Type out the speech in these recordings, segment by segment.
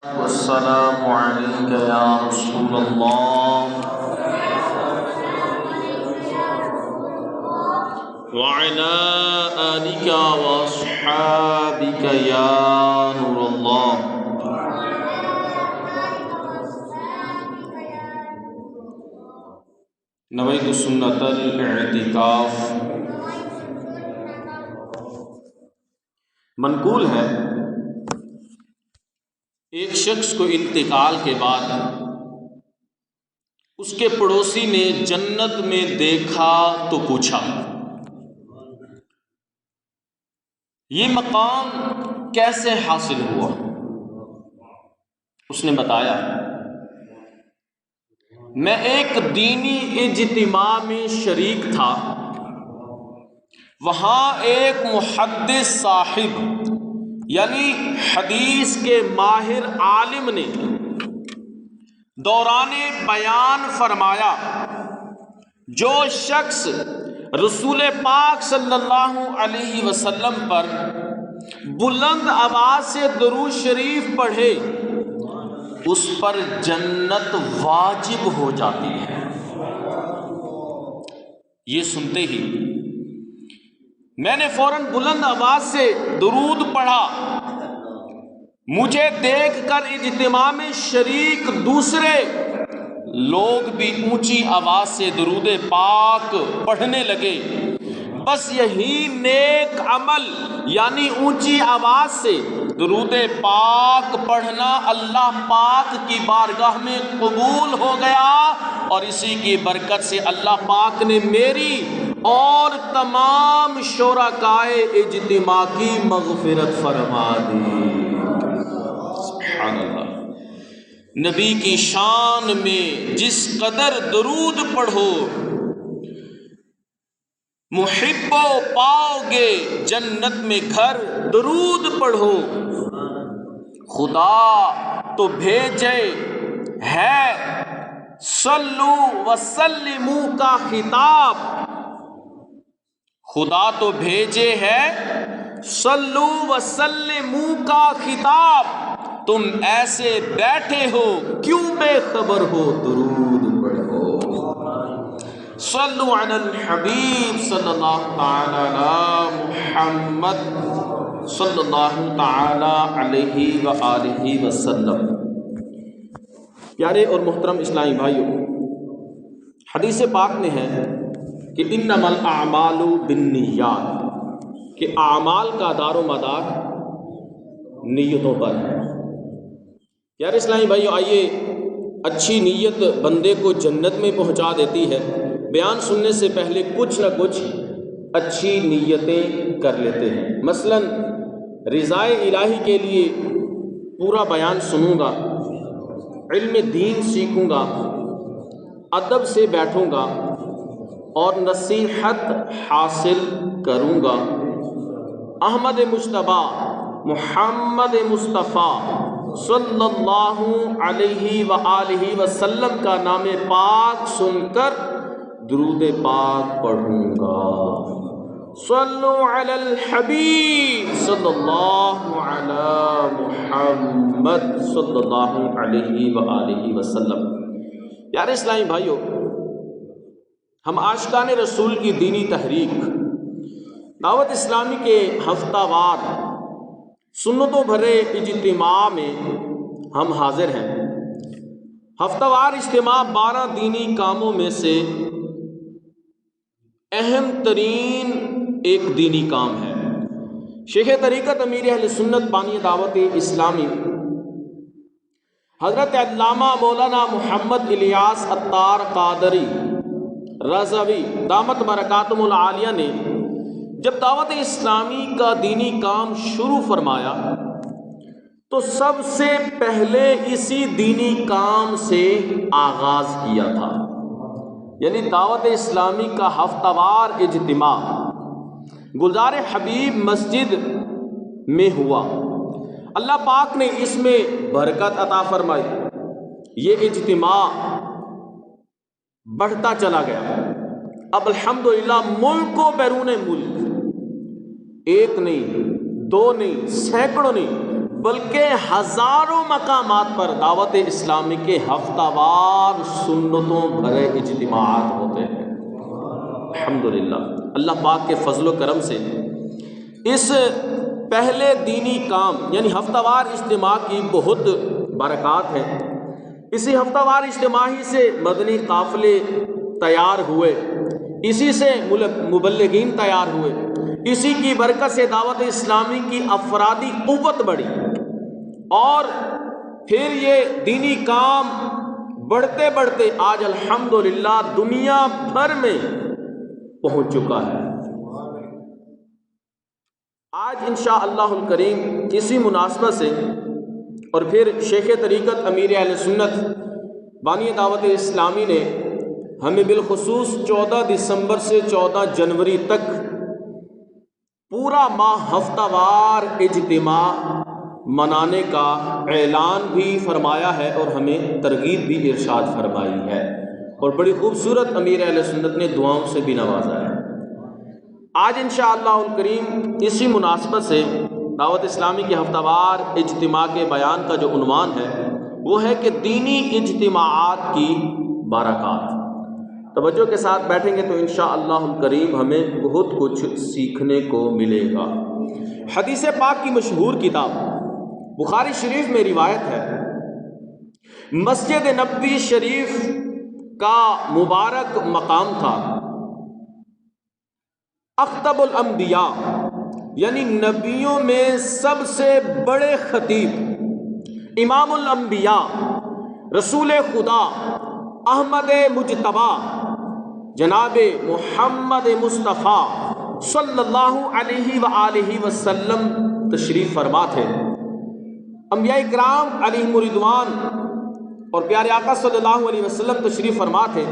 والسلام عليك يا رسول الله وعلى آلك وأصحابك يا نور الله. نويت سنة الاعتکاف. منقول ہے ایک شخص کو انتقال کے بعد اس کے پڑوسی نے جنت میں دیکھا تو پوچھا یہ مقام کیسے حاصل ہوا؟ اس نے بتایا میں ایک دینی اجتماع میں شریک تھا، وہاں ایک محدث صاحب یعنی حدیث کے ماہر عالم نے دوران بیان فرمایا جو شخص رسول پاک صلی اللہ علیہ وسلم پر بلند آواز سے درود شریف پڑھے اس پر جنت واجب ہو جاتی ہے۔ یہ سنتے ہی میں نے فوراً بلند آواز سے درود پڑھا۔ مجھے دیکھ کر اجتماع میں شریک دوسرے لوگ بھی اونچی آواز سے درود پاک پڑھنے لگے۔ بس یہی نیک عمل یعنی اونچی آواز سے درود پاک پڑھنا اللہ پاک کی بارگاہ میں قبول ہو گیا، اور اسی کی برکت سے اللہ پاک نے میری اور تمام شرکائے اجتماع کی مغفرت فرما دی۔ سبحان اللہ۔ نبی کی شان میں جس قدر درود پڑھو محبو پاؤ گے جنت میں گھر، درود پڑھو۔ خدا تو بھیجے ہے صلو وسلموا کا خطاب، خدا تو بھیجے ہے صلو وسلموا کا خطاب، تم ایسے بیٹھے ہو کیوں بے خبر ہو، درود پڑھو۔ صلو علی الحبیب صلی اللہ تعالی علی محمد صلی اللہ تعالی علیہ وآلہ وسلم۔ پیارے اور محترم اسلامی بھائیوں، حدیث پاک میں ہے کہ انما الاعمال بالنیات، کہ اعمال کا دار و مدار نیتوں پر ہے۔ پیارے اسلامی بھائیوں، آئیے، اچھی نیت بندے کو جنت میں پہنچا دیتی ہے۔ بیان سننے سے پہلے کچھ نہ کچھ اچھی نیتیں کر لیتے ہیں۔ مثلا رضائے الہی کے لیے پورا بیان سنوں گا، علم دین سیکھوں گا، ادب سے بیٹھوں گا اور نصیحت حاصل کروں گا۔ احمد مجتبیٰ محمد مصطفیٰ صلی اللہ علیہ وآلہ وسلم کا نام پاک سن کر درود پاک پڑھوں گا۔ صلو علی الحبیب صلی اللہ علی محمد صلی اللہ علیہ وآلہ وسلم۔ پیارے اسلامی بھائیوں، ہم عاشقان رسول کی دینی تحریک دعوت اسلامی کے ہفتہ وار سنتوں بھرے اجتماع میں ہم حاضر ہیں۔ ہفتہ وار اجتماع 12 دینی کاموں میں سے اہم ترین ایک دینی کام ہے۔ شیخ طریقت امیر اہل سنت بانی دعوت اسلامی حضرت علامہ مولانا محمد الیاس عطار قادری رضوی دامت برکاتہم العالیہ نے جب دعوت اسلامی کا دینی کام شروع فرمایا تو سب سے پہلے اسی دینی کام سے آغاز کیا تھا، یعنی دعوت اسلامی کا ہفتہ وار اجتماع گلزار حبیب مسجد میں ہوا۔ اللہ پاک نے اس میں برکت عطا فرمائی، یہ اجتماع بڑھتا چلا گیا۔ اب الحمدللہ ملک و بیرون ملک ایک نہیں، دو نہیں، سینکڑوں نہیں، بلکہ ہزاروں مقامات پر دعوت اسلامی کے ہفتہ وار سنتوں بھرے اجتماعات ہوتے ہیں۔ الحمدللہ اللہ پاک کے فضل و کرم سے اس پہلے دینی کام یعنی ہفتہ وار اجتماع کی بہت برکات ہیں۔ اسی ہفتہ وار اجتماع ہی سے مدنی قافلے تیار ہوئے، اسی سے مبلغین تیار ہوئے، اسی کی برکت سے دعوت اسلامی کی افرادی قوت بڑھی، اور پھر یہ دینی کام بڑھتے بڑھتے آج الحمدللہ دنیا بھر میں پہنچ چکا ہے۔ آج انشاءاللہ الکریم اسی مناسبت سے اور پھر شیخ طریقت امیر اہل سنت بانی دعوت اسلامی نے ہمیں بالخصوص 14 دسمبر سے 14 جنوری تک پورا ماہ ہفتہ وار اجتماع منانے کا اعلان بھی فرمایا ہے اور ہمیں ترغیب بھی ارشاد فرمائی ہے، اور بڑی خوبصورت امیر اہل سنت نے دعاؤں سے بھی نوازا ہے۔ آج انشاءاللہ الکریم اسی مناسبت سے دعوت اسلامی کے ہفتہ وار اجتماع کے بیان کا جو عنوان ہے وہ ہے کہ دینی اجتماعات کی برکات۔ توجہ کے ساتھ بیٹھیں گے تو انشاءاللہ الکریم ہمیں بہت کچھ سیکھنے کو ملے گا۔ حدیث پاک کی مشہور کتاب بخاری شریف میں روایت ہے، مسجد نبوی شریف کا مبارک مقام تھا اخطب الانبیاء، یعنی نبیوں میں سب سے بڑے خطیب، امام الانبیاء، رسول خدا، احمد مجتبی، جناب محمد مصطفیٰ صلی اللہ علیہ وآلہ وسلم تشریف فرما تھے۔ انبیاء کرام علیہم رضوان اور پیارے آقا صلی اللہ علیہ وسلم تشریف فرما تھے،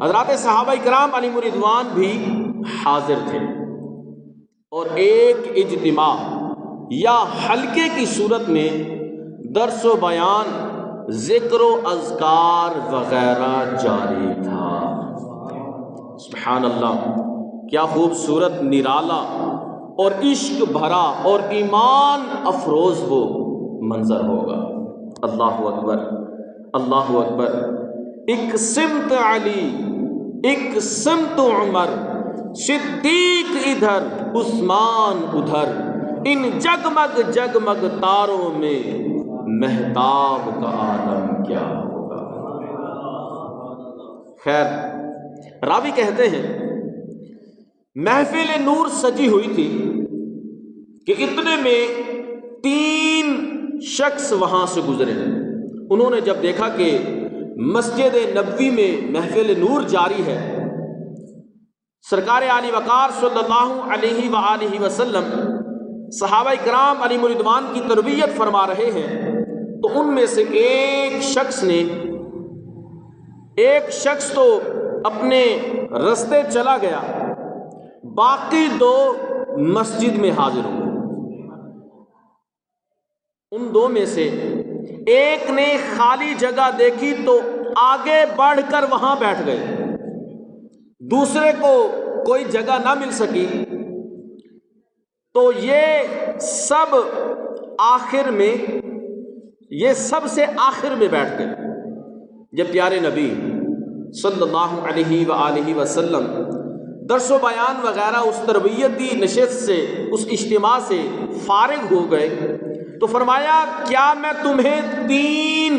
حضرات صحابہ کرام علیہم رضوان بھی حاضر تھے، اور ایک اجتماع یا حلقے کی صورت میں درس و بیان، ذکر و اذکار وغیرہ جاری تھا۔ سبحان اللہ، کیا خوبصورت، نرالا اور عشق بھرا اور ایمان افروز وہ منظر ہوگا۔ اللہ اکبر، اللہ اکبر۔ ایک سمت علی، ایک سمت عمر، صدیق ادھر عثمان ادھر، ان جگمگ جگمگ تاروں میں مہتاب کا عالم کیا ہوگا۔ خیر، راوی کہتے ہیں محفل نور سجی ہوئی تھی کہ اتنے میں 3 شخص وہاں سے گزرے۔ انہوں نے جب دیکھا کہ مسجد نبوی میں محفل نور جاری ہے، سرکار عالی وقار صلی اللہ علیہ وآلہ وسلم صحابہ کرام علیہم رضوان کی تربیت فرما رہے ہیں، تو ان میں سے ایک شخص تو اپنے رستے چلا گیا، باقی 2 مسجد میں حاضر ہوئے۔ ان 2 میں سے ایک نے خالی جگہ دیکھی تو آگے بڑھ کر وہاں بیٹھ گئے، دوسرے کو کوئی جگہ نہ مل سکی تو یہ سب سے آخر میں بیٹھ گئے۔ جب پیارے نبی صلی اللہ علیہ وآلہ وسلم درس و بیان وغیرہ اس تربیتی نشست سے، اس اجتماع سے فارغ ہو گئے تو فرمایا، کیا میں تمہیں 3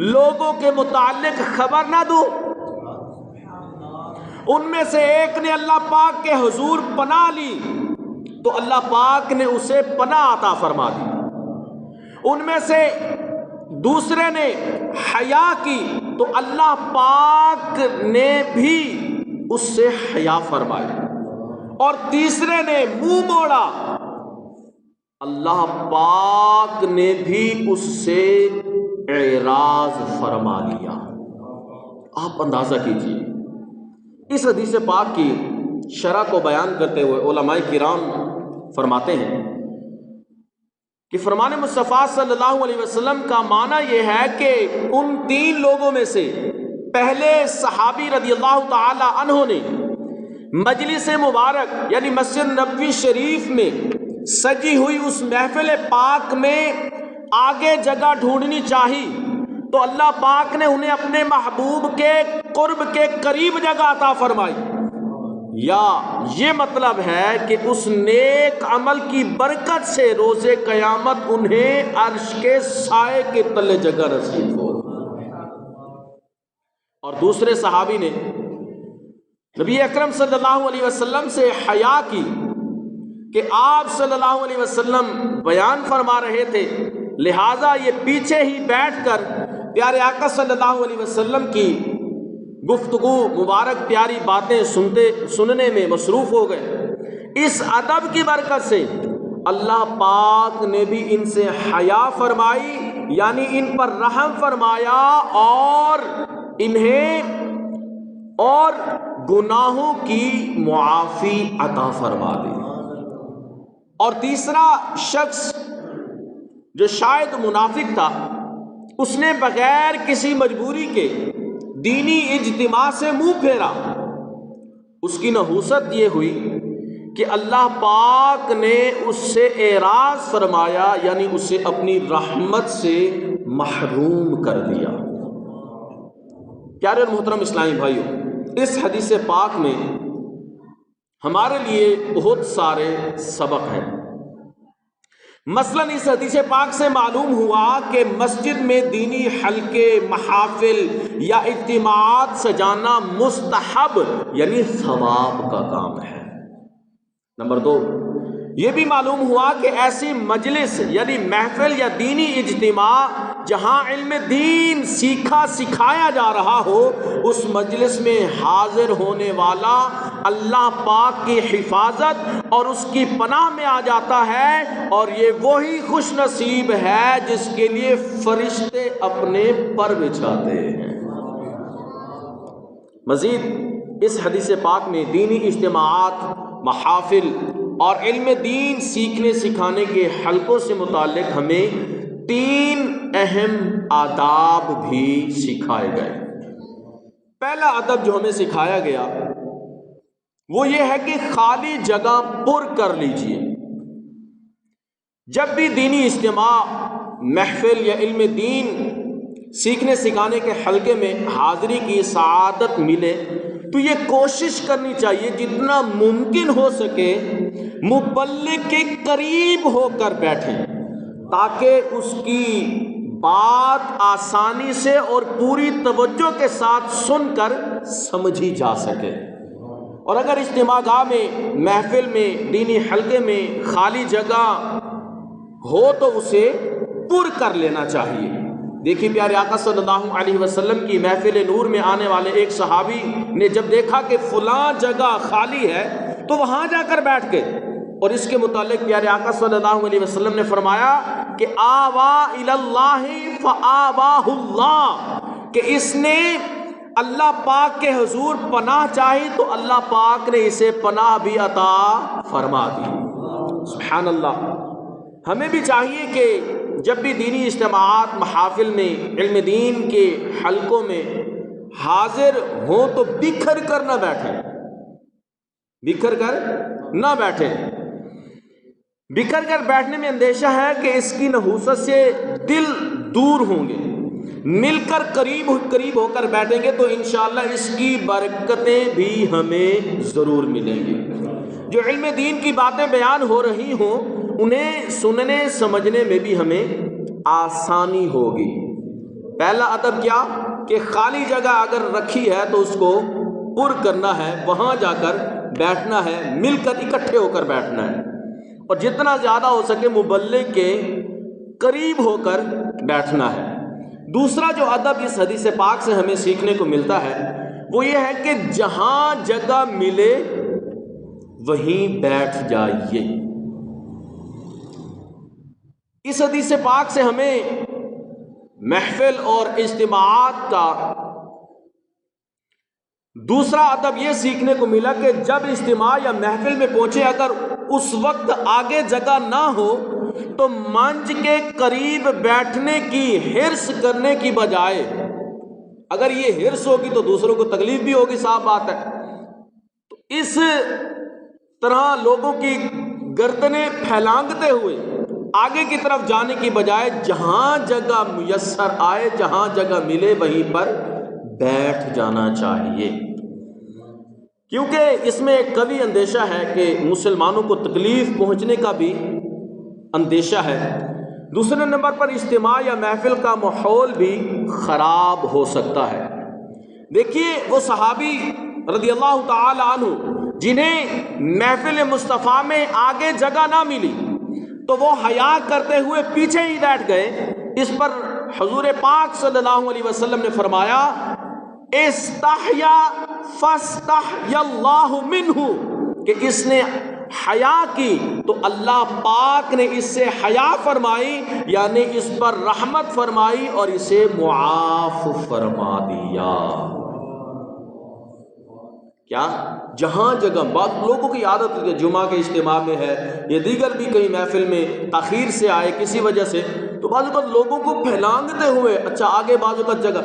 لوگوں کے متعلق خبر نہ دوں؟ ان میں سے ایک نے اللہ پاک کے حضور پناہ لی تو اللہ پاک نے اسے پناہ عطا فرما دی، ان میں سے دوسرے نے حیا کی تو اللہ پاک نے بھی اس سے حیا فرمائی، اور تیسرے نے منہ موڑا، اللہ پاک نے بھی اس سے اعراض فرما لیا۔ آپ اندازہ کیجیے، اس حدیث پاک کی شرح کو بیان کرتے ہوئے علماء کرام فرماتے ہیں کہ فرمان مصطفیٰ صلی اللہ علیہ وسلم کا معنی یہ ہے کہ ان 3 لوگوں میں سے پہلے صحابی رضی اللہ تعالی عنہ نے مجلس مبارک یعنی مسجد نبوی شریف میں سجی ہوئی اس محفل پاک میں آگے جگہ ڈھونڈنی چاہی تو اللہ پاک نے انہیں اپنے محبوب کے قرب کے قریب جگہ عطا فرمائی، یا یہ مطلب ہے کہ اس نیک عمل کی برکت سے روز قیامت انہیں عرش کے سائے کے تلے جگہ نصیب ہو۔ اور دوسرے صحابی نے نبی اکرم صلی اللہ علیہ وسلم سے حیا کی کہ آپ صلی اللہ علیہ وسلم بیان فرما رہے تھے، لہٰذا یہ پیچھے ہی بیٹھ کر پیارے آقا صلی اللہ علیہ وسلم کی گفتگو مبارک پیاری باتیں سننے میں مصروف ہو گئے۔ اس ادب کی برکت سے اللہ پاک نے بھی ان سے حیا فرمائی، یعنی ان پر رحم فرمایا اور انہیں اور گناہوں کی معافی عطا فرما دی۔ اور تیسرا شخص جو شاید منافق تھا، اس نے بغیر کسی مجبوری کے دینی اجتماع سے منہ پھیرا۔ اس کی نحوست یہ ہوئی کہ اللہ پاک نے اس سے اعراض فرمایا، یعنی اسے اپنی رحمت سے محروم کر دیا۔ پیارے اور محترم اسلامی بھائیوں، اس حدیث پاک میں ہمارے لیے بہت سارے سبق ہیں۔ مثلاً اس حدیث پاک سے معلوم ہوا کہ مسجد میں دینی حلقے، محافل یا اجتماعات سجانا مستحب یعنی ثواب کا کام ہے۔ نمبر 2، یہ بھی معلوم ہوا کہ ایسی مجلس یعنی محفل یا دینی اجتماع جہاں علم دین سیکھا سکھایا جا رہا ہو، اس مجلس میں حاضر ہونے والا اللہ پاک کی حفاظت اور اس کی پناہ میں آ جاتا ہے، اور یہ وہی خوش نصیب ہے جس کے لیے فرشتے اپنے پر بچھاتے ہیں۔ مزید اس حدیث پاک میں دینی اجتماعات، محافل اور علم دین سیکھنے سکھانے کے حلقوں سے متعلق ہمیں 3 اہم آداب بھی سکھائے گئے۔ پہلا ادب جو ہمیں سکھایا گیا وہ یہ ہے کہ خالی جگہ پر کر لیجئے۔ جب بھی دینی اجتماع، محفل یا علم دین سیکھنے سکھانے کے حلقے میں حاضری کی سعادت ملے تو یہ کوشش کرنی چاہیے جتنا ممکن ہو سکے مبلغ کے قریب ہو کر بیٹھیں، تاکہ اس کی بات آسانی سے اور پوری توجہ کے ساتھ سن کر سمجھی جا سکے۔ اور اگر اجتماع گاہ میں، محفل میں، دینی حلقے میں خالی جگہ ہو تو اسے پر کر لینا چاہیے۔ دیکھیے پیارے آقا صلی اللہ علیہ وسلم کی محفل نور میں آنے والے ایک صحابی نے جب دیکھا کہ فلاں جگہ خالی ہے تو وہاں جا کر بیٹھ گئے، اور اس کے متعلق پیارے آقا صلی اللہ علیہ وسلم نے فرمایا کہ آوا الی اللہ فآواہ اللہ، کہ اس نے اللہ پاک کے حضور پناہ چاہی تو اللہ پاک نے اسے پناہ بھی عطا فرما دی۔ سبحان اللہ۔ ہمیں بھی چاہیے کہ جب بھی دینی اجتماعات، محافل میں، علم دین کے حلقوں میں حاضر ہوں تو بکھر کر نہ بیٹھیں، بکھر کر نہ بیٹھیں۔ بکھر کر بیٹھنے میں اندیشہ ہے کہ اس کی نحوست سے دل دور ہوں گے۔ مل کر قریب ہو کر بیٹھیں گے تو انشاءاللہ اس کی برکتیں بھی ہمیں ضرور ملیں گی۔ جو علم دین کی باتیں بیان ہو رہی ہوں انہیں سننے سمجھنے میں بھی ہمیں آسانی ہوگی۔ پہلا ادب کیا کہ خالی جگہ اگر رکھی ہے تو اس کو پر کرنا ہے، وہاں جا کر بیٹھنا ہے، مل کر اکٹھے ہو کر بیٹھنا ہے، اور جتنا زیادہ ہو سکے مبلغ کے قریب ہو کر بیٹھنا ہے۔ دوسرا جو ادب اس حدیث پاک سے ہمیں سیکھنے کو ملتا ہے وہ یہ ہے کہ جہاں جگہ ملے وہیں بیٹھ جائیے۔ اس حدیث پاک سے ہمیں محفل اور اجتماعات کا دوسرا ادب یہ سیکھنے کو ملا کہ جب اجتماع یا محفل میں پہنچے اگر اس وقت آگے جگہ نہ ہو تو منچ کے قریب بیٹھنے کی حرص کرنے کی بجائے، اگر یہ حرص ہوگی تو دوسروں کو تکلیف بھی ہوگی، صاف بات ہے، تو اس طرح لوگوں کی گردنیں پھیلانگتے ہوئے آگے کی طرف جانے کی بجائے جہاں جگہ میسر آئے، جہاں جگہ ملے وہیں پر بیٹھ جانا چاہیے، کیونکہ اس میں ایک قوی اندیشہ ہے کہ مسلمانوں کو تکلیف پہنچنے کا بھی اندیشہ ہے۔ دوسرے نمبر پر اجتماع یا محفل کا ماحول بھی خراب ہو سکتا ہے۔ دیکھیے وہ صحابی رضی اللہ تعالی عنہ جنہیں محفل مصطفیٰ میں آگے جگہ نہ ملی تو وہ حیا کرتے ہوئے پیچھے ہی بیٹھ گئے۔ اس پر حضور پاک صلی اللہ علیہ وسلم نے فرمایا استحیا فاستحی اللہ منہ، کہ اس نے حیا کی تو اللہ پاک نے اس سے حیا فرمائی، یعنی اس پر رحمت فرمائی اور اسے معاف فرما دیا۔ کیا جہاں جگہ بعض لوگوں کی عادت ہے کہ جمعہ کے اجتماع میں ہے یا دیگر بھی کئی محفل میں تاخیر سے آئے کسی وجہ سے، تو بعض اوقات لوگوں کو پھیلانگتے ہوئے اچھا آگے بعض اوقات جگہ،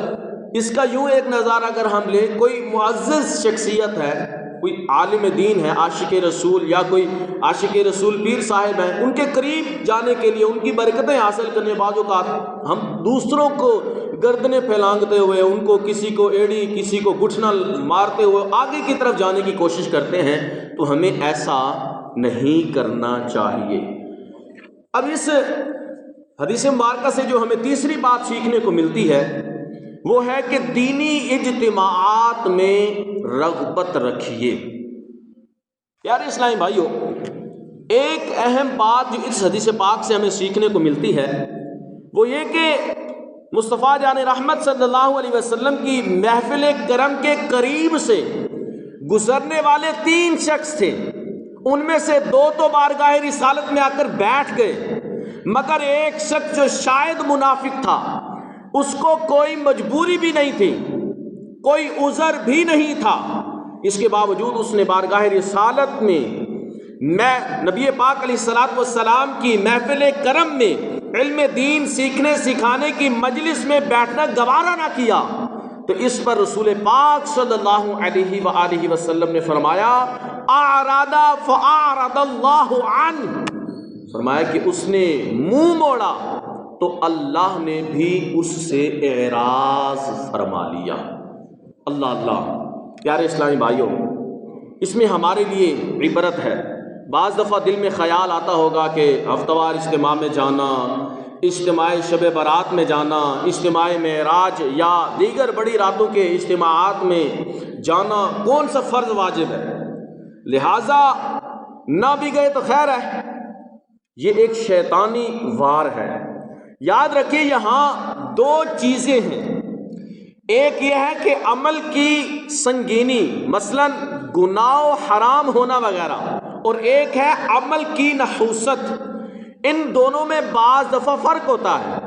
اس کا یوں ایک نظارہ اگر ہم لیں، کوئی معزز شخصیت ہے، کوئی عالم دین ہے، عاشق رسول یا کوئی عاشق رسول پیر صاحب ہیں، ان کے قریب جانے کے لیے ان کی برکتیں حاصل کرنے بعض اوقات ہم دوسروں کو گردنیں پھیلانگتے ہوئے، ان کو کسی کو ایڑی کسی کو گھٹنا مارتے ہوئے آگے کی طرف جانے کی کوشش کرتے ہیں، تو ہمیں ایسا نہیں کرنا چاہیے۔ اب اس حدیث مبارکہ سے جو ہمیں تیسری بات سیکھنے کو ملتی ہے وہ ہے کہ دینی اجتماعات میں رغبت رکھیے۔ پیارے اسلامی بھائیو، ایک اہم بات جو اس حدیث پاک سے ہمیں سیکھنے کو ملتی ہے وہ یہ کہ مصطفیٰ جان رحمت صلی اللہ علیہ وسلم کی محفل کرم کے قریب سے گزرنے والے 3 شخص تھے، ان میں سے 2 تو بارگاہ رسالت میں آ کر بیٹھ گئے، مگر ایک شخص جو شاید منافق تھا، اس کو کوئی مجبوری بھی نہیں تھی، کوئی عذر بھی نہیں تھا، اس کے باوجود اس نے بارگاہ رسالت میں نبی پاک علیہ الصلوۃ والسلام کی محفل کرم میں علم دین سیکھنے سکھانے کی مجلس میں بیٹھنا گوارا نہ کیا۔ تو اس پر رسول پاک صلی اللہ علیہ وآلہ وسلم نے فرمایا اعرض فاعرض اللہ عنہ، فرمایا کہ اس نے منہ موڑا تو اللہ نے بھی اس سے اعراض فرما لیا۔ اللہ اللہ، پیارے اسلامی بھائیوں، اس میں ہمارے لیے عبرت ہے۔ بعض دفعہ دل میں خیال آتا ہوگا کہ ہفتہ وار اجتماع میں جانا، اجتماع شب برات میں جانا، اجتماع معراج یا دیگر بڑی راتوں کے اجتماعات میں جانا کون سا فرض واجب ہے، لہٰذا نہ بھی گئے تو خیر ہے۔ یہ ایک شیطانی وار ہے۔ یاد رکھیے یہاں 2 چیزیں ہیں، ایک یہ ہے کہ عمل کی سنگینی، مثلا گناہ و حرام ہونا وغیرہ، اور ایک ہے عمل کی نحوست۔ ان دونوں میں بعض دفعہ فرق ہوتا ہے۔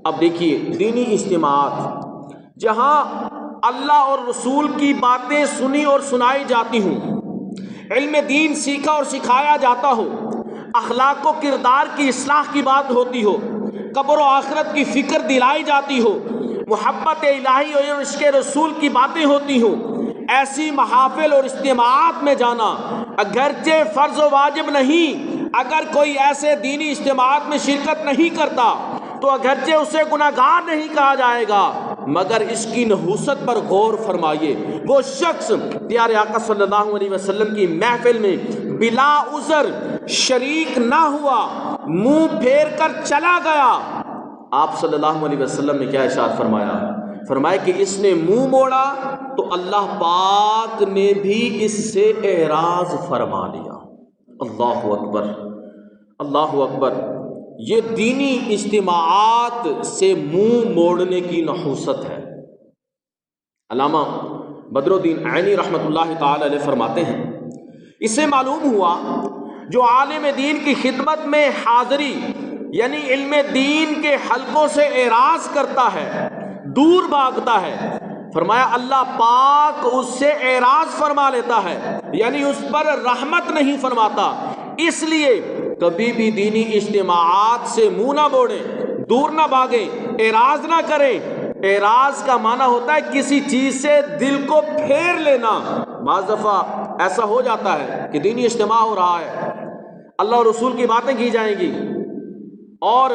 اب دیکھیے دینی اجتماعات جہاں اللہ اور رسول کی باتیں سنی اور سنائی جاتی ہوں، علم دین سیکھا اور سکھایا جاتا ہو، اخلاق و کردار کی اصلاح کی بات ہوتی ہو، قبر و آخرت کی فکر دلائی جاتی ہو، محبت الہی اور عشق رسول کی باتیں ہوتی ہوں، ایسی محافل اور اجتماعات میں جانا اگرچہ فرض و واجب نہیں، اگر کوئی ایسے دینی اجتماعات میں شرکت نہیں کرتا تو اگرچہ اسے گناہگار نہیں کہا جائے گا، مگر اس کی نحوست پر غور فرمائیے۔ وہ شخص پیارے آقا صلی اللہ علیہ وسلم کی محفل میں بلا عذر شریک نہ ہوا، منہ پھیر کر چلا گیا، آپ صلی اللہ علیہ وسلم نے کیا ارشاد فرمایا؟ فرمایا کہ اس نے منہ موڑا تو اللہ پاک نے بھی اس سے اعراض فرما لیا۔ اللہ اکبر، اللہ اکبر۔ یہ دینی اجتماعات سے منہ موڑنے کی نحوست ہے۔ علامہ بدر الدین عینی رحمۃ اللہ تعالی علیہ فرماتے ہیں اس سے معلوم ہوا جو عالم دین کی خدمت میں حاضری یعنی علم دین کے حلقوں سے اعراض کرتا ہے، دور بھاگتا ہے، فرمایا اللہ پاک اس سے اعراض فرما لیتا ہے، یعنی اس پر رحمت نہیں فرماتا۔ اس لیے کبھی بھی دینی اجتماعات سے منہ نہ موڑیں، دور نہ بھاگیں، اعراض نہ کریں۔ اعراض کا معنی ہوتا ہے کسی چیز سے دل کو پھیر لینا۔ بعض دفعہ ایسا ہو جاتا ہے کہ دینی اجتماع ہو رہا ہے، اللہ اور رسول کی باتیں کی جائیں گی، اور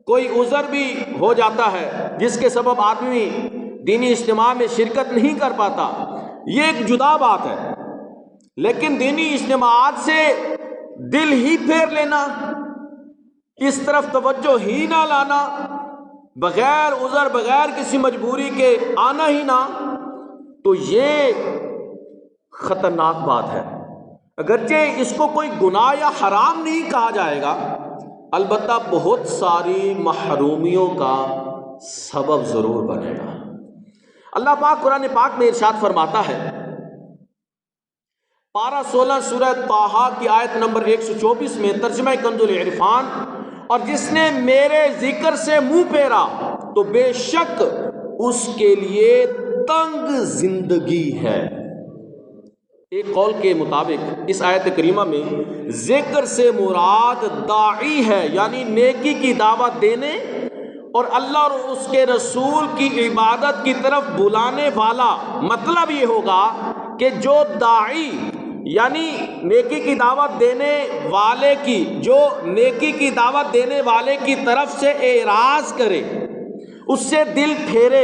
کوئی عذر بھی ہو جاتا ہے جس کے سبب آدمی دینی اجتماع میں شرکت نہیں کر پاتا، یہ ایک جدا بات ہے۔ لیکن دینی اجتماعات سے دل ہی پھیر لینا، اس طرف توجہ ہی نہ لانا، بغیر عذر بغیر کسی مجبوری کے آنا ہی نہ، تو یہ خطرناک بات ہے۔ اگرچہ اس کو کوئی گناہ یا حرام نہیں کہا جائے گا، البتہ بہت ساری محرومیوں کا سبب ضرور بنے گا۔ اللہ پاک قرآن پاک میں ارشاد فرماتا ہے، پارہ 16 سورہ طٰہٰ کی آیت نمبر 124 میں ترجمہ کنز العرفان، اور جس نے میرے ذکر سے منہ پھیرا تو بے شک اس کے لیے تنگ زندگی ہے۔ ایک قول کے مطابق اس آیت کریمہ میں ذکر سے مراد داعی ہے، یعنی نیکی کی دعوت دینے اور اللہ اور اس کے رسول کی عبادت کی طرف بلانے والا۔ مطلب یہ ہوگا کہ جو داعی یعنی نیکی کی دعوت دینے والے کی، جو نیکی کی دعوت دینے والے کی طرف سے اعراض کرے، اس سے دل پھیرے،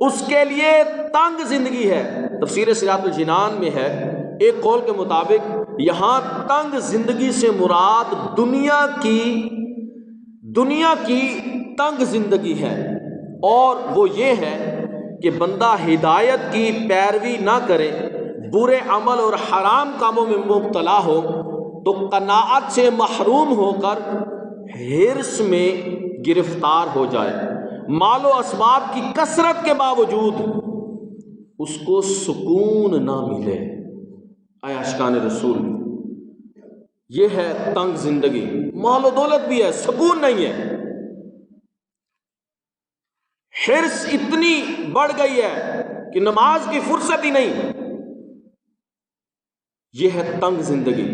اس کے لیے تنگ زندگی ہے۔ تفسیر صراط الجنان میں ہے، ایک قول کے مطابق یہاں تنگ زندگی سے مراد دنیا کی تنگ زندگی ہے، اور وہ یہ ہے کہ بندہ ہدایت کی پیروی نہ کرے، برے عمل اور حرام کاموں میں مبتلا ہو، تو قناعت سے محروم ہو کر حرص میں گرفتار ہو جائے، مال و اسباب کی کثرت کے باوجود اس کو سکون نہ ملے۔ اے عاشقان رسول، یہ ہے تنگ زندگی، مال و دولت بھی ہے، سکون نہیں ہے، حرص اتنی بڑھ گئی ہے کہ نماز کی فرصت ہی نہیں۔ یہ ہے تنگ زندگی۔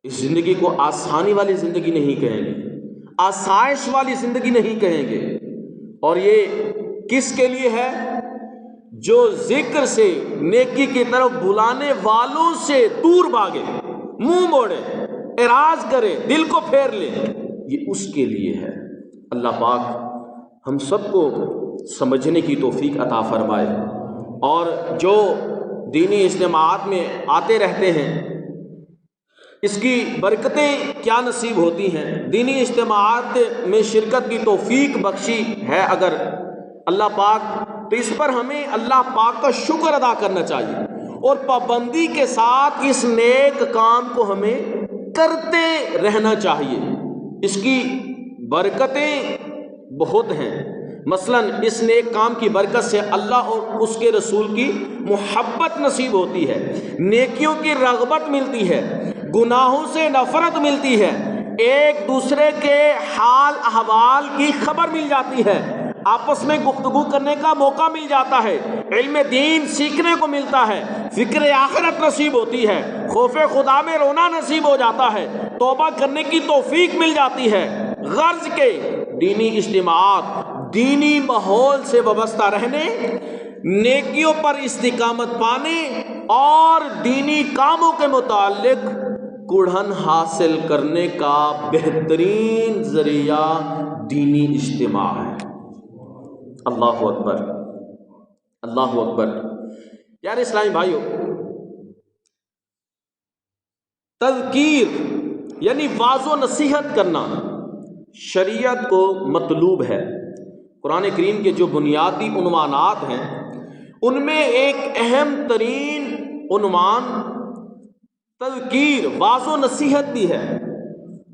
اس زندگی کو آسانی والی زندگی نہیں کہیں گے، آسائش والی زندگی نہیں کہیں گے، اور یہ کس کے لیے ہے؟ جو ذکر سے، نیکی کی طرف بلانے والوں سے دور بھاگے، منہ موڑے، اعراض کرے، دل کو پھیر لے، یہ اس کے لیے ہے۔ اللہ پاک ہم سب کو سمجھنے کی توفیق عطا فرمائے، اور جو دینی اجتماعات میں آتے رہتے ہیں اس کی برکتیں کیا نصیب ہوتی ہیں۔ دینی اجتماعات میں شرکت کی توفیق بخشی ہے اگر اللہ پاک، تو اس پر ہمیں اللہ پاک کا شکر ادا کرنا چاہیے، اور پابندی کے ساتھ اس نیک کام کو ہمیں کرتے رہنا چاہیے۔ اس کی برکتیں بہت ہیں، مثلا اس نیک کام کی برکت سے اللہ اور اس کے رسول کی محبت نصیب ہوتی ہے، نیکیوں کی رغبت ملتی ہے، گناہوں سے نفرت ملتی ہے، ایک دوسرے کے حال احوال کی خبر مل جاتی ہے، آپس میں گفتگو کرنے کا موقع مل جاتا ہے، علم دین سیکھنے کو ملتا ہے، فکر آخرت نصیب ہوتی ہے، خوف خدا میں رونا نصیب ہو جاتا ہے، توبہ کرنے کی توفیق مل جاتی ہے۔ غرض کے دینی اجتماعات دینی ماحول سے وابستہ رہنے، نیکیوں پر استقامت پانے اور دینی کاموں کے متعلق کڑھن حاصل کرنے کا بہترین ذریعہ دینی اجتماع ہے۔ اللہ اکبر، اللہ اکبر۔ یار اسلامی بھائیو، تذکیر یعنی واعظ و نصیحت کرنا شریعت کو مطلوب ہے۔ قرآن کریم کے جو بنیادی عنوانات ہیں ان میں ایک اہم ترین عنوان تذکیر، واعظ و نصیحت بھی ہے۔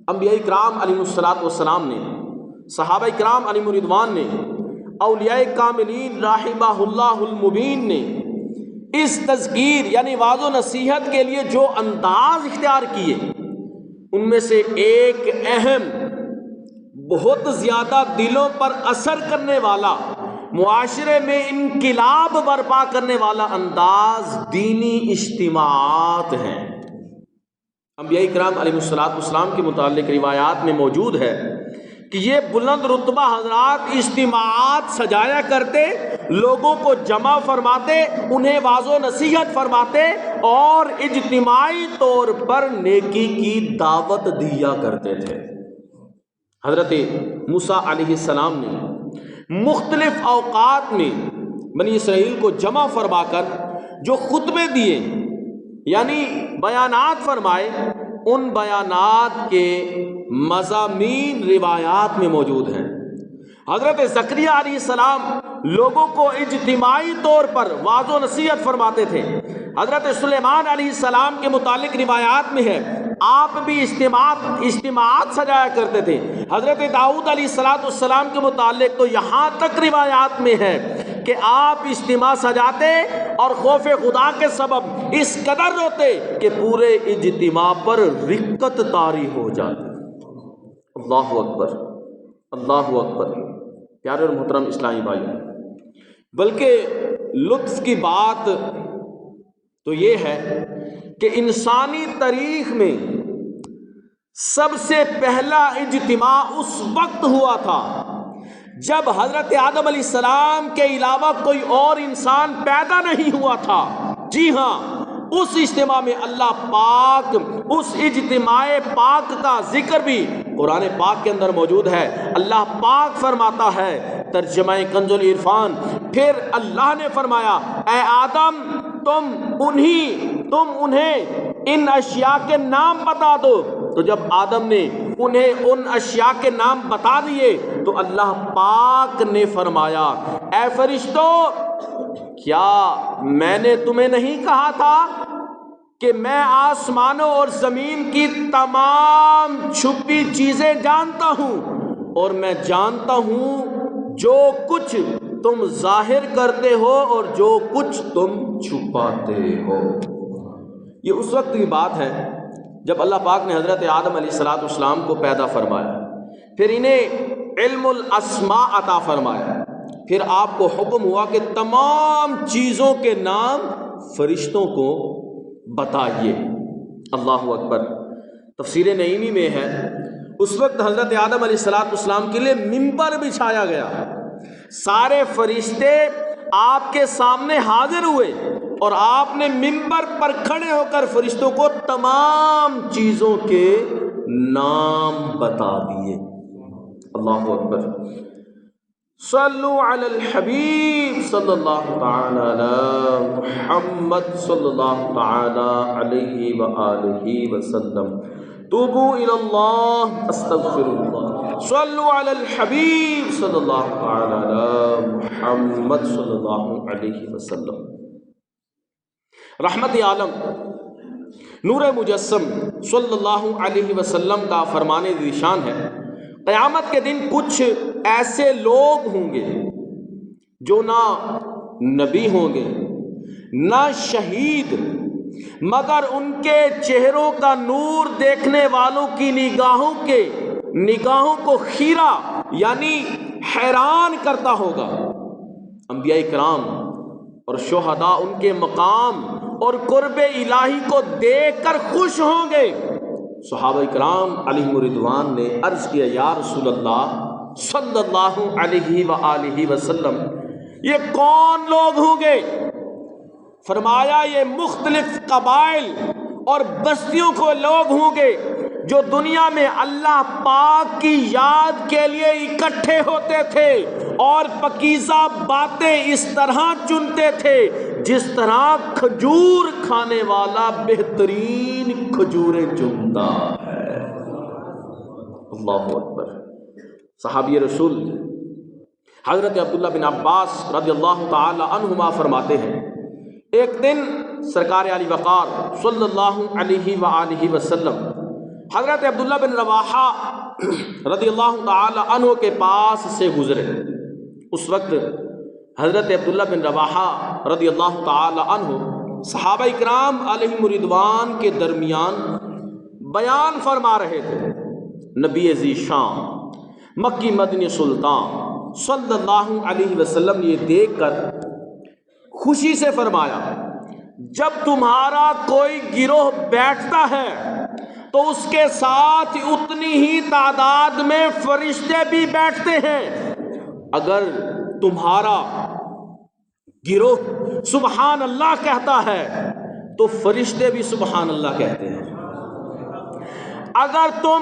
انبیاء کرام علیہ السلام نے، صحابہ کرام علیہ رضوان نے، اولیاء کاملین رحمہ اللہ المبین نے اس تذکیر یعنی واعظ و نصیحت کے لیے جو انداز اختیار کیے، ان میں سے ایک اہم، بہت زیادہ دلوں پر اثر کرنے والا، معاشرے میں انقلاب برپا کرنے والا انداز دینی اجتماعات ہیں۔ انبیاء کرام علیہ السلام کے متعلق روایات میں موجود ہے کہ یہ بلند رتبہ حضرات اجتماعات سجایا کرتے، لوگوں کو جمع فرماتے، انہیں واعظ و نصیحت فرماتے اور اجتماعی طور پر نیکی کی دعوت دیا کرتے تھے۔ حضرت موسیٰ علیہ السلام نے مختلف اوقات میں بنی اسرائیل کو جمع فرما کر جو خطبے دیے یعنی بیانات فرمائے، ان بیانات کے مضامین روایات میں موجود ہیں۔ حضرت زکریا علیہ السلام لوگوں کو اجتماعی طور پر واعظ و نصیحت فرماتے تھے۔ حضرت سلیمان علیہ السلام کے متعلق روایات میں ہے آپ بھی اجتماعات سجایا کرتے تھے۔ حضرت داؤد علیہ السلام کے متعلق تو یہاں تک روایات میں ہے کہ آپ اجتماع سجاتے اور خوف خدا کے سبب اس قدر روتے کہ پورے اجتماع پر رقت طاری ہو جاتی۔ اللہ اکبر، اللہ اکبر۔ پیارے اور محترم اسلامی بھائی، بلکہ لطف کی بات تو یہ ہے کہ انسانی تاریخ میں سب سے پہلا اجتماع اس وقت ہوا تھا جب حضرت آدم علیہ السلام کے علاوہ کوئی اور انسان پیدا نہیں ہوا تھا۔ جی ہاں، اس اجتماع میں اللہ پاک، اس اجتماع پاک کا ذکر بھی قرآن پاک کے اندر موجود ہے۔ اللہ پاک فرماتا ہے، ترجمہ کنز العرفان، پھر اللہ نے فرمایا اے آدم تم انہیں ان اشیاء کے نام بتا دو۔ تو جب آدم نے انہیں ان اشیاء کے نام بتا دیے تو اللہ پاک نے فرمایا اے فرشتوں، کیا میں نے تمہیں نہیں کہا تھا کہ میں آسمانوں اور زمین کی تمام چھپی چیزیں جانتا ہوں، اور میں جانتا ہوں جو کچھ تم ظاہر کرتے ہو اور جو کچھ تم چھپاتے ہو۔ یہ اس وقت کی بات ہے جب اللہ پاک نے حضرت آدم علیہ السلام کو پیدا فرمایا، پھر انہیں علم الاسماء عطا فرمایا، پھر آپ کو حکم ہوا کہ تمام چیزوں کے نام فرشتوں کو بتائیے۔ اللہ اکبر۔ تفسیر نعیمی میں ہے اس وقت حضرت آدم علیہ السلام کے لیے منبر بچھایا گیا، سارے فرشتے آپ کے سامنے حاضر ہوئے اور آپ نے منبر پر کھڑے ہو کر فرشتوں کو تمام چیزوں کے نام بتا دیے۔ اللہ اکبر۔ صلو علی الحبیب صلی اللہ تعالی علی محمد صلی اللہ تعالی علیہ وآلہ وسلم۔ توبو الی اللہ استغفر اللہ۔ صلو علی الحبیب صلی اللہ تعالی علی محمد صلی اللہ علیہ وسلم۔ رحمت عالم نور مجسم صلی اللہ علیہ وسلم کا فرمان ذیشان ہے، قیامت کے دن کچھ ایسے لوگ ہوں گے جو نہ نبی ہوں گے نہ شہید، مگر ان کے چہروں کا نور دیکھنے والوں کی نگاہوں کو خیرہ یعنی حیران کرتا ہوگا۔ انبیاء کرام اور شہداء ان کے مقام اور قرب الہی کو دیکھ کر خوش ہوں گے۔ صحابہ کرام علیہم رضوان نے عرض کیا یا رسول اللہ صلی اللہ علیہ وآلہ وسلم، یہ کون لوگ ہوں گے؟ فرمایا یہ مختلف قبائل اور بستیوں کو لوگ ہوں گے جو دنیا میں اللہ پاک کی یاد کے لیے اکٹھے ہوتے تھے اور پاکیزہ باتیں اس طرح چنتے تھے جس طرح کھجور کھانے والا بہترین کھجوریں چنتا ہے۔ اللہ اکبر۔ صحابی رسول حضرت عبداللہ بن عباس رضی اللہ تعالی عنہما فرماتے ہیں، ایک دن سرکار علی وقار صلی اللہ علیہ وآلہ وسلم حضرت عبداللہ بن رواحہ رضی اللہ تعالی عنہ کے پاس سے گزرے۔ اس وقت حضرت عبداللہ بن رواحہ رضی اللہ تعالی عنہ صحابہ اکرام علیہم رضوان کے درمیان بیان فرما رہے تھے۔ نبی ذی شان مکی مدنی سلطان صلی اللہ علیہ وسلم نے یہ دیکھ کر خوشی سے فرمایا، جب تمہارا کوئی گروہ بیٹھتا ہے تو اس کے ساتھ اتنی ہی تعداد میں فرشتے بھی بیٹھتے ہیں۔ اگر تمہارا گروہ سبحان اللہ کہتا ہے تو فرشتے بھی سبحان اللہ کہتے ہیں۔ اگر تم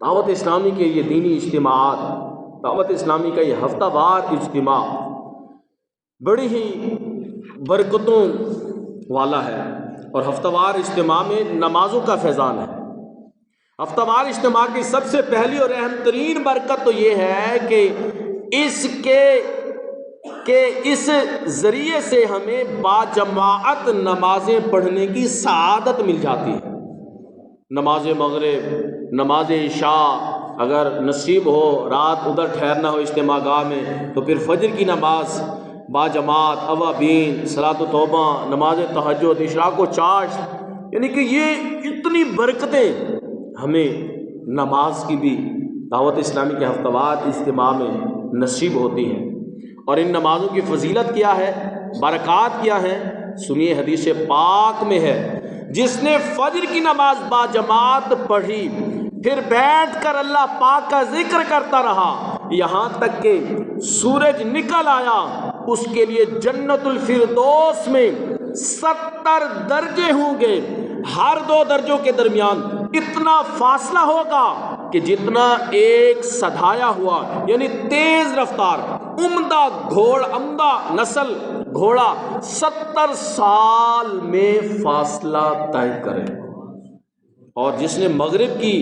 دعوت اسلامی کے یہ دینی اجتماعات، دعوت اسلامی کا یہ ہفتہ وار اجتماع بڑی ہی برکتوں والا ہے، اور ہفتہ وار اجتماع میں نمازوں کا فیضان ہے۔ ہفتہ وار اجتماع کی سب سے پہلی اور اہم ترین برکت تو یہ ہے کہ اس ذریعے سے ہمیں باجماعت نمازیں پڑھنے کی سعادت مل جاتی ہے۔ نماز مغرب، نماز عشاء، اگر نصیب ہو رات ادھر ٹھہرنا ہو اجتماع گاہ میں، تو پھر فجر کی نماز باجماعت، اوابین، صلاۃ توبہ، نماز تہجد، اشراق و چاشت، یعنی کہ یہ اتنی برکتیں ہمیں نماز کی بھی دعوت اسلامی کے ہفتہ وار اجتماع میں نصیب ہوتی ہیں۔ اور ان نمازوں کی فضیلت کیا ہے، برکات کیا ہے، سنیے حدیث پاک میں ہے، جس نے فجر کی نماز باجماعت پڑھی پھر بیٹھ کر اللہ پاک کا ذکر کرتا رہا یہاں تک کہ سورج نکل آیا، اس کے لیے جنت الفردوس میں 70 درجے ہوں گے، ہر 2 درجوں کے درمیان اتنا فاصلہ ہوگا کہ جتنا ایک سدھایا ہوا یعنی تیز رفتار عمدہ نسل گھوڑا 70 سال میں فاصلہ طے کرے۔ اور جس نے مغرب کی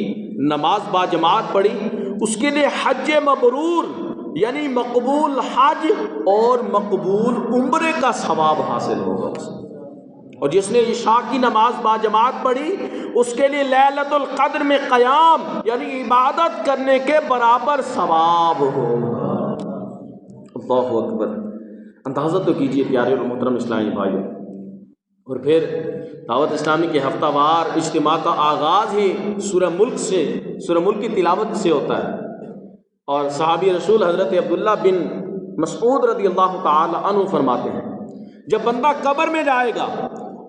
نماز باجماعت پڑھی اس کے لیے حج مبرور یعنی مقبول حج اور مقبول عمرے کا ثواب حاصل ہوگا۔ اور جس نے عشاء کی نماز باجماعت پڑھی اس کے لیے لیلۃ القدر میں قیام یعنی عبادت کرنے کے برابر ثواب ہوگا۔ اللہ اکبر، اندازہ تو کیجئے پیارے اور محترم اسلامی بھائیوں۔ اور پھر دعوت اسلامی کے ہفتہ وار اجتماع کا آغاز ہی سورہ ملک کی تلاوت سے ہوتا ہے، اور صحابی رسول حضرت عبداللہ بن مسعود رضی اللہ تعالی عنہ فرماتے ہیں، جب بندہ قبر میں جائے گا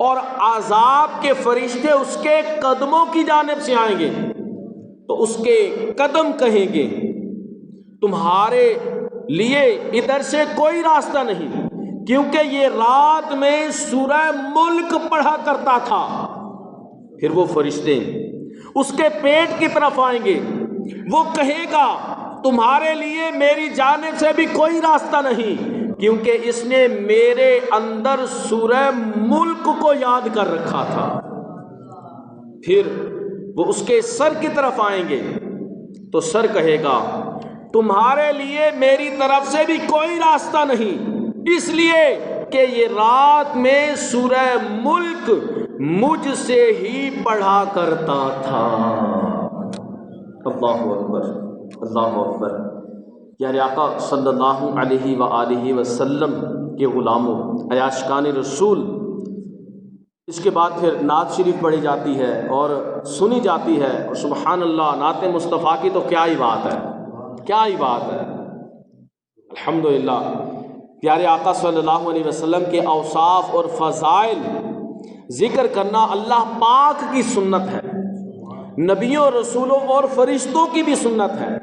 اور عذاب کے فرشتے اس کے قدموں کی جانب سے آئیں گے تو اس کے قدم کہیں گے تمہارے لیے ادھر سے کوئی راستہ نہیں، کیونکہ یہ رات میں سورہ ملک پڑھا کرتا تھا۔ پھر وہ فرشتے اس کے پیٹ کی طرف آئیں گے، وہ کہے گا تمہارے لیے میری جانب سے بھی کوئی راستہ نہیں، کیونکہ اس نے میرے اندر سورہ ملک کو یاد کر رکھا تھا۔ پھر وہ اس کے سر کی طرف آئیں گے تو سر کہے گا تمہارے لیے میری طرف سے بھی کوئی راستہ نہیں، اس لیے کہ یہ رات میں سورہ ملک مجھ سے ہی پڑھا کرتا تھا۔ اللہ اکبر، اللہ اکبر۔ پیارے آقا صلی اللہ علیہ وآلہ وسلم کے غلاموں، عیاشقان رسول، اس کے بعد پھر نعت شریف پڑھی جاتی ہے اور سنی جاتی ہے، اور سبحان اللہ، نعت مصطفیٰ کی تو کیا ہی بات ہے، کیا ہی بات ہے۔ الحمدللہ، پیارے آقا صلی اللہ علیہ وسلم کے اوصاف اور فضائل ذکر کرنا اللہ پاک کی سنت ہے، نبیوں، رسولوں اور فرشتوں کی بھی سنت ہے۔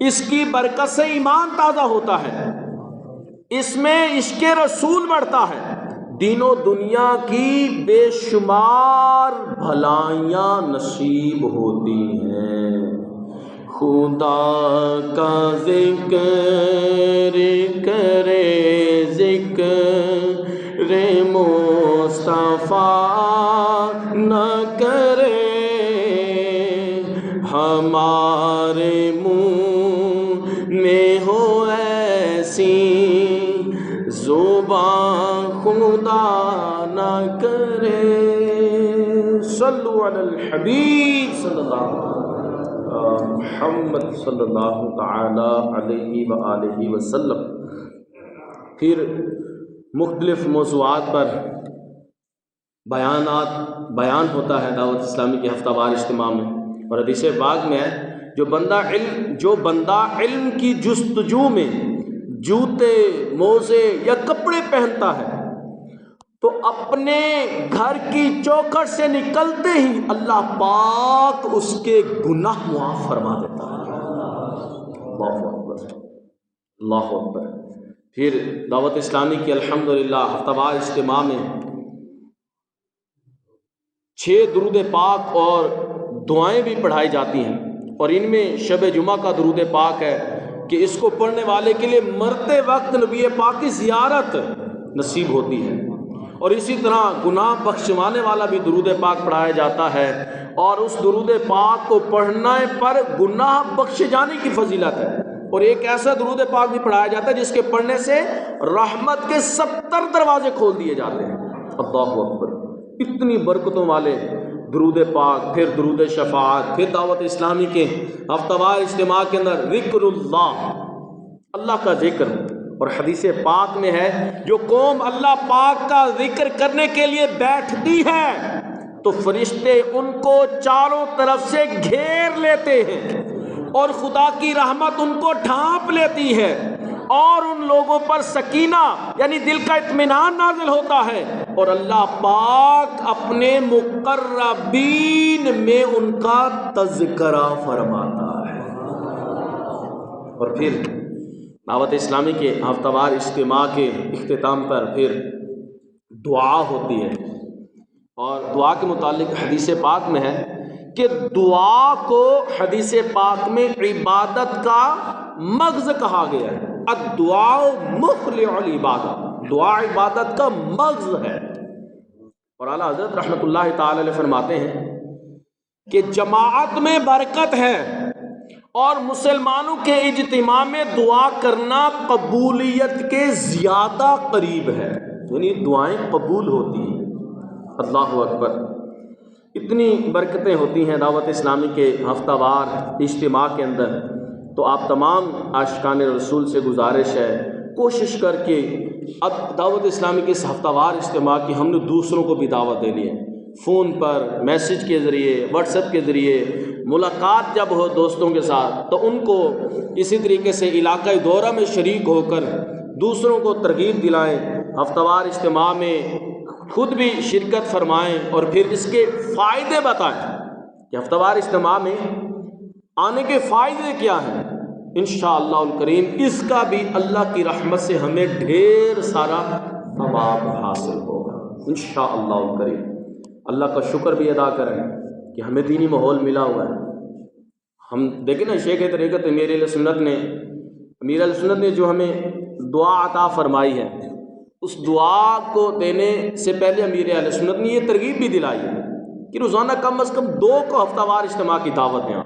اس کی برکت سے ایمان تازہ ہوتا ہے، اس میں عشق رسول بڑھتا ہے، دین و دنیا کی بے شمار بھلائیاں نصیب ہوتی ہیں۔ خدا کا ذکر کرے، ذکر مصطفیٰ نہ کرے، ہمارے منہ میں ہو ایسی زبان خدا نہ کرے۔ صلو علی الحبیب صلی اللہ محمد صلی اللہ تعالی علیہ وآلہ وسلم۔ پھر مختلف موضوعات پر بیان ہوتا ہے دعوت اسلامی کے ہفتہ وار اجتماع میں، اور حدیث پاک میں ہے جو بندہ علم کی جستجو میں جوتے، موزے یا کپڑے پہنتا ہے تو اپنے گھر کی چوکھٹ سے نکلتے ہی اللہ پاک اس کے گناہ معاف فرما دیتا ہے۔ اللہ اکبر، اللہ اکبر۔ پھر دعوت اسلامی کی الحمدللہ ہفتہ وار اجتماع میں 6 درود پاک اور دعائیں بھی پڑھائی جاتی ہیں، اور ان میں شب جمعہ کا درود پاک ہے کہ اس کو پڑھنے والے کے لیے مرتے وقت نبی پاک کی زیارت نصیب ہوتی ہے، اور اسی طرح گناہ بخشوانے والا بھی درود پاک پڑھایا جاتا ہے، اور اس درود پاک کو پڑھنے پر گناہ بخشے جانے کی فضیلت ہے، اور ایک ایسا درود پاک بھی پڑھایا جاتا ہے جس کے پڑھنے سے رحمت کے 70 دروازے کھول دیے جاتے ہیں۔ اللہ اکبر، اتنی برکتوں والے درود پاک، پھر درود شفاعت، پھر دعوت اسلامی کے ہفتہ وار اجتماع کے اندر ذکر اللہ کا ذکر، اور حدیث پاک میں ہے جو قوم اللہ پاک کا ذکر کرنے کے لیے بیٹھتی ہے تو فرشتے ان کو چاروں طرف سے گھیر لیتے ہیں اور خدا کی رحمت ان کو ڈھانپ لیتی ہے، اور ان لوگوں پر سکینہ یعنی دل کا اطمینان نازل ہوتا ہے، اور اللہ پاک اپنے مقربین میں ان کا تذکرہ فرماتا ہے۔ اور پھر دعوت اسلامی کے ہفتہ وار اجتماع کے اختتام پر پھر دعا ہوتی ہے، اور دعا کے متعلق حدیث پاک میں ہے کہ دعا کو حدیث پاک میں عبادت کا مغز کہا گیا ہے۔ الدعاء مخلع العبادت، دعا عبادت کا مغز ہے، اور اعلیٰ حضرت رحمۃ اللہ تعالی علیہ فرماتے ہیں کہ جماعت میں برکت ہے، اور مسلمانوں کے اجتماع میں دعا کرنا قبولیت کے زیادہ قریب ہے، یعنی دعائیں قبول ہوتی ہیں۔ اللہ اکبر، اتنی برکتیں ہوتی ہیں دعوت اسلامی کے ہفتہ وار اجتماع کے اندر، تو آپ تمام عاشقان رسول سے گزارش ہے کوشش کر کے اب دعوت اسلامی کے اس ہفتہ وار اجتماع کی ہم نے دوسروں کو بھی دعوت دینی ہے، فون پر، میسج کے ذریعے، واٹس ایپ کے ذریعے، ملاقات جب ہو دوستوں کے ساتھ تو ان کو اسی طریقے سے علاقائی دورہ میں شریک ہو کر دوسروں کو ترغیب دلائیں، ہفتہ وار اجتماع میں خود بھی شرکت فرمائیں، اور پھر اس کے فائدے بتائیں کہ ہفتہ وار اجتماع میں آنے کے فائدے کیا ہیں۔ انشاءاللہ الکریم اس کا بھی اللہ کی رحمت سے ہمیں ڈھیر سارا ثواب حاصل ہوگا انشاءاللہ الکریم۔ اللہ کا شکر بھی ادا کریں کہ ہمیں دینی ماحول ملا ہوا ہے۔ ہم دیکھیں نا، شیخ طریقت امیر اہل سنت نے جو ہمیں دعا عطا فرمائی ہے، اس دعا کو دینے سے پہلے امیر اہل سنت نے یہ ترغیب بھی دلائی ہے کہ روزانہ کم از کم 2 کو ہفتہ وار اجتماع کی دعوت دیں،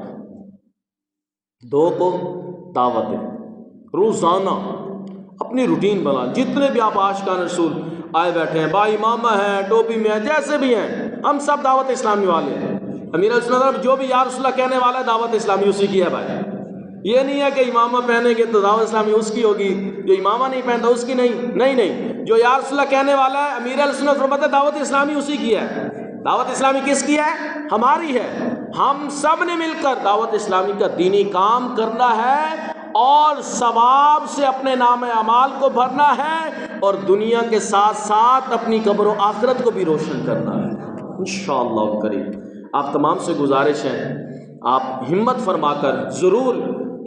2 کو دعوت دیں روزانہ، اپنی روٹین بنا۔ جتنے بھی آپ عاشقان رسول آئے بیٹھے ہیں، با امامہ ہیں، ٹوپی میں ہیں، جیسے بھی ہیں، ہم سب دعوت اسلامی والے ہیں۔ امیر السنت جو بھی یا رسول اللہ کہنے والا ہے دعوت اسلامی اسی کی ہے بھائی۔ یہ نہیں ہے کہ امامہ پہنیں گے تو دعوت اسلامی اس کی ہوگی، جو امامہ نہیں پہنتا اس کی نہیں، جو یا رسول اللہ کہنے والا ہے امیر السنت فرماتے ہیں دعوت اسلامی اسی کی ہے۔ دعوت اسلامی کس کی ہے؟ ہماری ہے۔ ہم سب نے مل کر دعوت اسلامی کا دینی کام کرنا ہے، اور ثواب سے اپنے نام اعمال کو بھرنا ہے، اور دنیا کے ساتھ ساتھ اپنی قبر و آخرت کو بھی روشن کرنا ہے انشاءاللہ کریم۔ آپ تمام سے گزارش ہے آپ ہمت فرما کر ضرور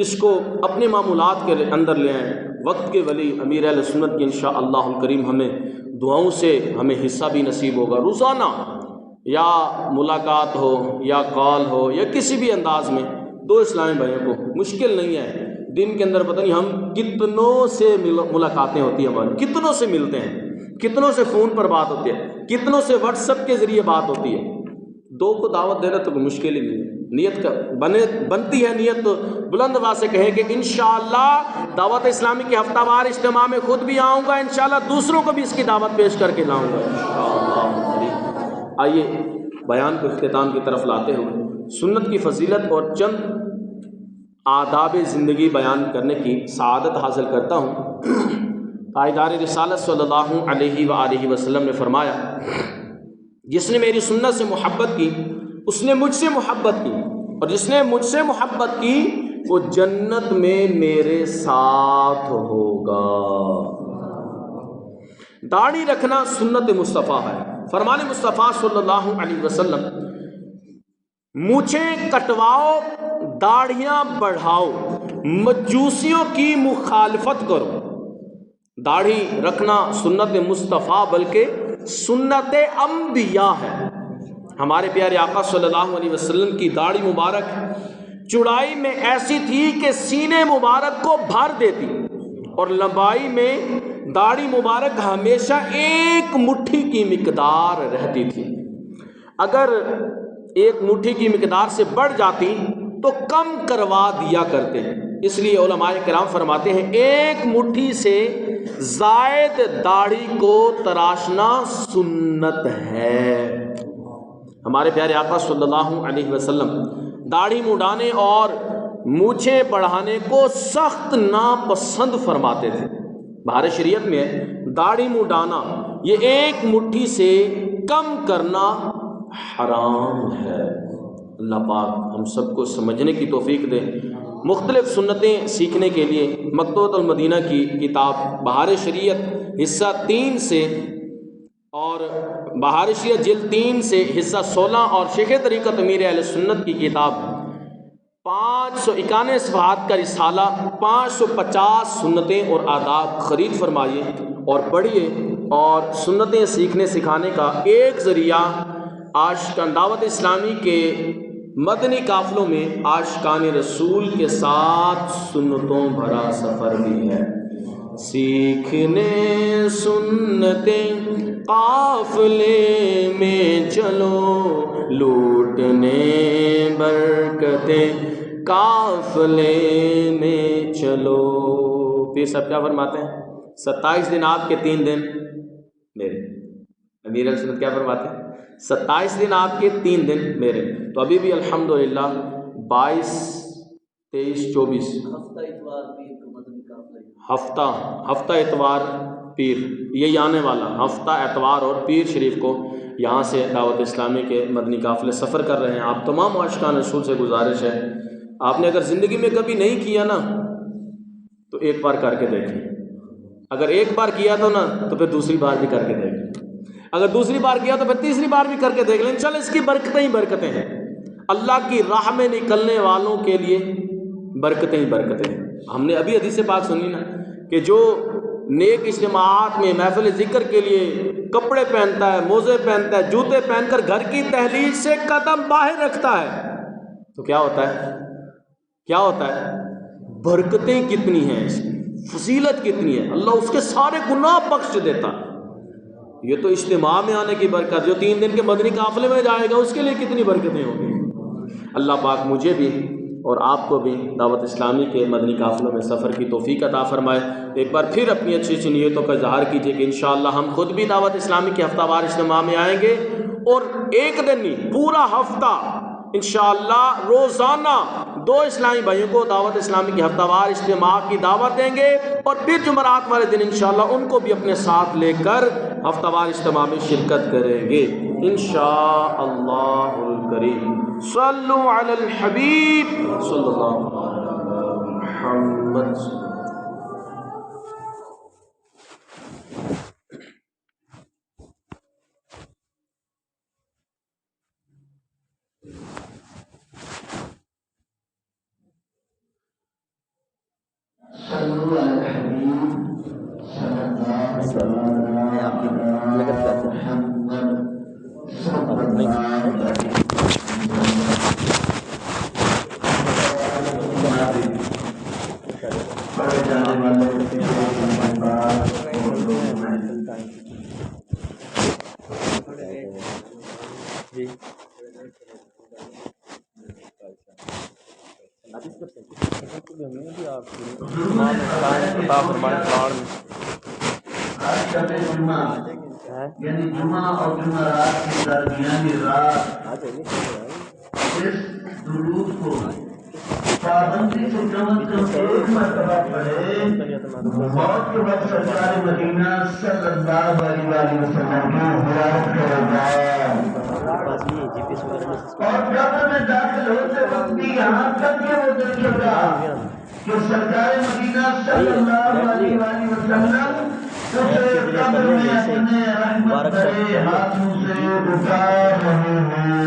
اس کو اپنے معمولات کے اندر لے آئیں۔ وقت کے ولی امیر اہل سنت کی انشاءاللہ الکریم ہمیں دعاؤں سے ہمیں حصہ بھی نصیب ہوگا۔ روزانہ یا ملاقات ہو یا کال ہو یا کسی بھی انداز میں 2 اسلامی بھائیوں کو مشکل نہیں ہے، دن کے اندر پتہ نہیں ہم کتنوں سے ملاقاتیں ہوتی ہیں، ہماری کتنوں سے ملتے ہیں، کتنوں سے فون پر بات ہوتی ہے، کتنوں سے واٹس ایپ کے ذریعے بات ہوتی ہے۔ 2 کو دعوت دینا تو کوئی مشکل ہی نہیں ہے، نیت کا بنتی ہے نیت تو بلند آواز سے کہیں کہ انشاءاللہ دعوت اسلامی کے ہفتہ وار اجتماع میں خود بھی آؤں گا، انشاءاللہ دوسروں کو بھی اس کی دعوت پیش کر کے لاؤں گا انشاءاللہ۔ آئیے بیان کو اختتام کی طرف لاتے ہوئے سنت کی فضیلت اور چند آداب زندگی بیان کرنے کی سعادت حاصل کرتا ہوں۔ تاجدار رسالت صلی اللہ علیہ وآلہ وسلم نے فرمایا، جس نے میری سنت سے محبت کی اس نے مجھ سے محبت کی، اور جس نے مجھ سے محبت کی وہ جنت میں میرے ساتھ ہوگا۔ داڑھی رکھنا سنت مصطفیٰ ہے۔ فرمان مصطفیٰ صلی اللہ علیہ وسلم، مونچھیں کٹواؤ، داڑھیاں بڑھاؤ، مجوسیوں کی مخالفت کرو۔ داڑھی رکھنا سنت مصطفیٰ بلکہ سنت انبیاء ہے۔ ہمارے پیارے آقا صلی اللہ علیہ وسلم کی داڑھی مبارک چوڑائی میں ایسی تھی کہ سینے مبارک کو بھر دیتی، اور لمبائی میں داڑھی مبارک ہمیشہ ایک مٹھی کی مقدار رہتی تھی۔ اگر ایک مٹھی کی مقدار سے بڑھ جاتی تو کم کروا دیا کرتے ہیں، اس لیے علماء کرام فرماتے ہیں ایک مٹھی سے زائد داڑھی کو تراشنا سنت ہے۔ ہمارے پیارے آقا صلی اللہ علیہ وسلم داڑھی مڈانے اور مونچھیں بڑھانے کو سخت ناپسند فرماتے تھے۔ بہار شریعت میں داڑھی مڈانا یہ ایک مٹھی سے کم کرنا حرام ہے۔ اللہ پاک ہم سب کو سمجھنے کی توفیق دے۔ مختلف سنتیں سیکھنے کے لیے مکتبۃ المدینہ کی کتاب بہار شریعت حصہ 3 سے اور بہار شریعت جلد 3 سے حصہ 16 اور شیخ طریقت امیر اہل سنت کی کتاب 591 صفحات کا رسالہ 550 سنتیں اور آداب خرید فرمائیے اور پڑھیے، اور سنتیں سیکھنے سکھانے کا ایک ذریعہ عاشقان دعوت اسلامی کے مدنی قافلوں میں عاشقان رسول کے ساتھ سنتوں بھرا سفر بھی ہے۔ سیکھنے سنتیں قافلے میں چلو، لوٹنے برکتیں قافلے میں چلو۔ پھر سب کیا فرماتے ہیں؟ 27 دن آپ کے 3 دن میرے۔ امیر اہل سنت کیا فرماتے ہیں؟ 27 دن آپ کے 3 دن میرے۔ تو ابھی بھی الحمدللہ 22 23 24 ہفتہ اتوار پیر، یہی آنے والا ہفتہ اتوار اور پیر شریف کو یہاں سے دعوت اسلامی کے مدنی قافلے سفر کر رہے ہیں۔ آپ تمام عاشقان رسول سے گزارش ہے، آپ نے اگر زندگی میں کبھی نہیں کیا نا تو ایک بار کر کے دیکھیں، اگر ایک بار کیا تو نا تو پھر دوسری بار بھی کر کے دیکھیں، اگر دوسری بار کیا تو پھر تیسری بار بھی کر کے دیکھ لیں۔ انشاءاللہ اس کی برکتیں ہی برکتیں ہیں، اللہ کی راہ میں نکلنے والوں کے لیے برکتیں ہی برکتیں ہیں۔ ہم نے ابھی حدیث پاک سنی نا کہ جو نیک اجتماعات میں محفل ذکر کے لیے کپڑے پہنتا ہے، موزے پہنتا ہے، جوتے پہن کر گھر کی دہلیز سے قدم باہر رکھتا ہے تو کیا ہوتا ہے؟ کیا ہوتا ہے؟ برکتیں کتنی ہیں، اس کی فضیلت کتنی ہے، اللہ اس کے سارے گناہ بخش دیتا۔ یہ تو اجتماع میں آنے کی برکت، جو 3 دن کے مدنی قافلے میں جائے گا اس کے لیے کتنی برکتیں ہوں گی۔ اللہ پاک مجھے بھی اور آپ کو بھی دعوت اسلامی کے مدنی قافلوں میں سفر کی توفیق عطا فرمائے۔ ایک بار پھر اپنی اچھی اچھی نیتوں کا اظہار کیجیے کہ انشاءاللہ ہم خود بھی دعوت اسلامی کے ہفتہ وار اجتماع میں آئیں گے، اور ایک دن نہیں پورا ہفتہ انشاءاللہ روزانہ 2 اسلامی بھائیوں کو دعوت اسلامی کے ہفتہ وار اجتماع کی دعوت دیں گے، اور پھر جمعرات والے دن انشاءاللہ ان کو بھی اپنے ساتھ لے کر ہفتہ وار اجتماع میں شرکت کریں گے انشاءاللہ الکریم۔ صلو علی الحبیب صلی اللہ علیہ محمد۔ صلو علی الحبیب صلی اللہ علیہ محمد۔ یعنی جمعہ اور جمعرات کی درمیانی رات اس درود کو پابندی سے کم از کم 1 مرتبہ پڑھے، موت کے وقت سرکار مدینہ صلی اللہ علیہ وسلم کی زیارت کرے گا، اور قبر میں داخل ہوتے وقت بھی یہاں تک کہ وہ دیکھے گا کہ سرکار مدینہ صلی اللہ علیہ وسلم اسے قبر میں اپنے رحمت بھرے ہاتھوں سے اٹھا رہے ہیں۔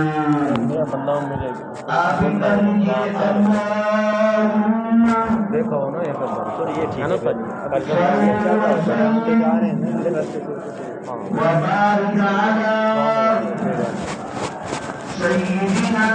آپ کہیے دیکھو نا یہ وبارک علی سیدنا